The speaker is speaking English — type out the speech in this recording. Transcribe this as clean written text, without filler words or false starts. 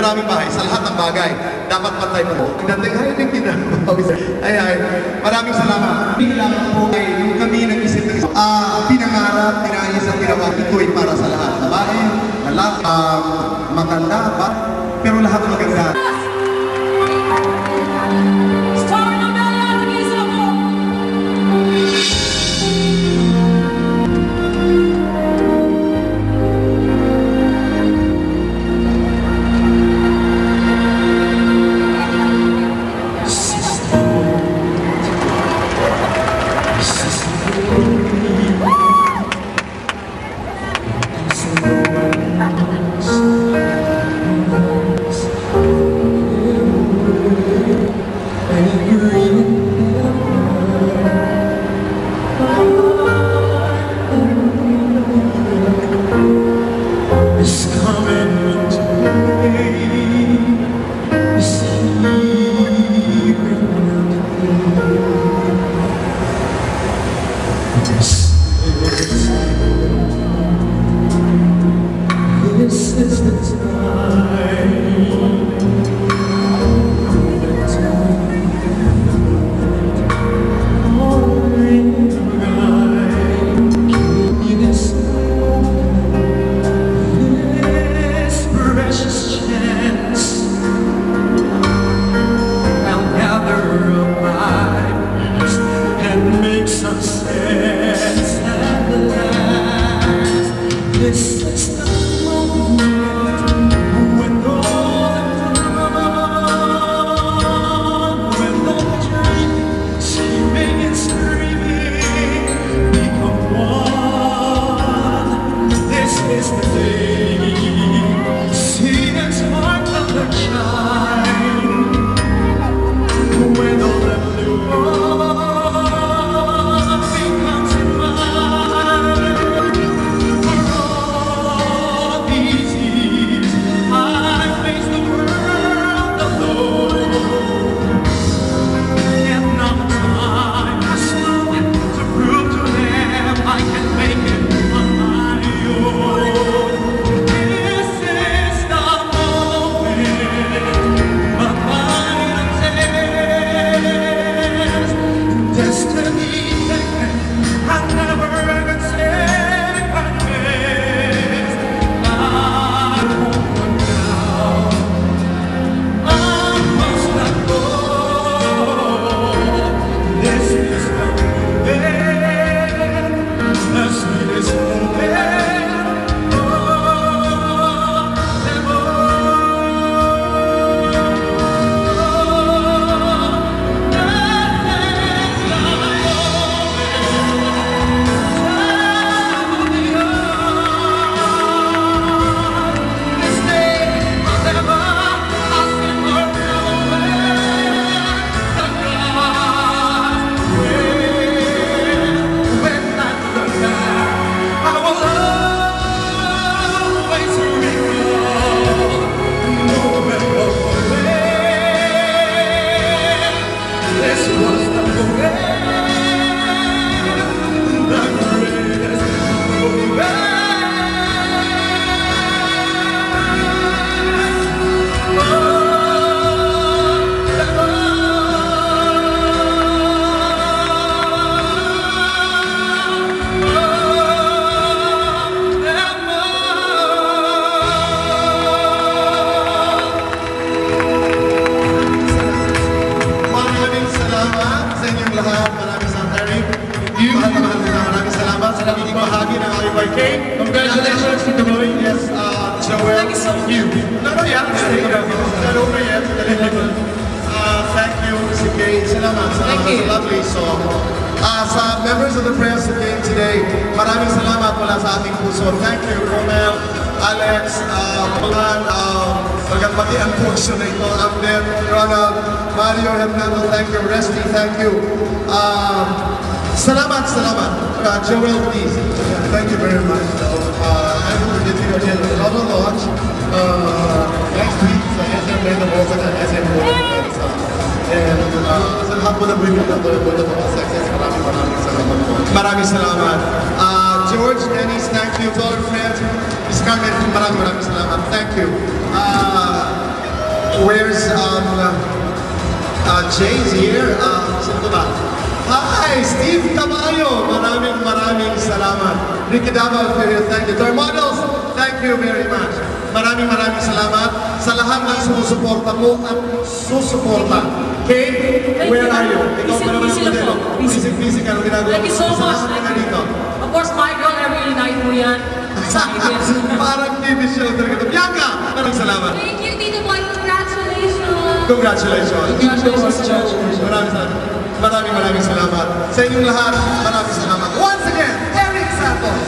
aming bahay, sa lahat ng bagay, dapat pantay po. Pagdating, ay, hindi ay, maraming salamat. Bilang po ay yung kami nag-isip ng pinangarap, tinayos at ginawa, ito ay para sa lahat. Babae, lalaki, maganda, pero lahat maganda. Congratulations to the boy. Yes, Joel. Thank you so much. No, yeah. Not over yet. Thank you, Mr. Kay. Salamat. Thank you. Lovely song. Sa members of the press who came today, maraming salamat mula sa ating puso. Thank you, Romel, Alex, Palan, pagkapati ang portion na ito, Abner, Ronald, Mario, Hernando, thank you, Resty, thank you. Salamat. Joel, please. Thank you very much. I will get you again with another launch next week sa SM May the Open and SM Open. And sa lahat mo na bigyan ng success, maraming salamat po. Maraming salamat. George, Dennis, thank you. To our friends, Miss Carmen, maraming salamat. Thank you. Where's Jay's here? Sino ba? Hi, Steve Tamayo. Maraming salamat. Ricky Davao, thank you. To our models, thank you very much. Maraming salamat sa lahat ng sumusuporta mo at susuporta. Kate, where are you? Ikaw pa naman ang modelo. Busy ka. Anong ginagawa mo? Thank you so much. Salamat ka dito. Of course, my girl, every night mo yan. Parang TV show talaga. Bianca, maraming salamat. Thank you, Tito Boy. Congratulations. Congratulations. Congratulations. Maraming salamat. Sa inyong lahat, maraming salamat. Once again, Eric Santos.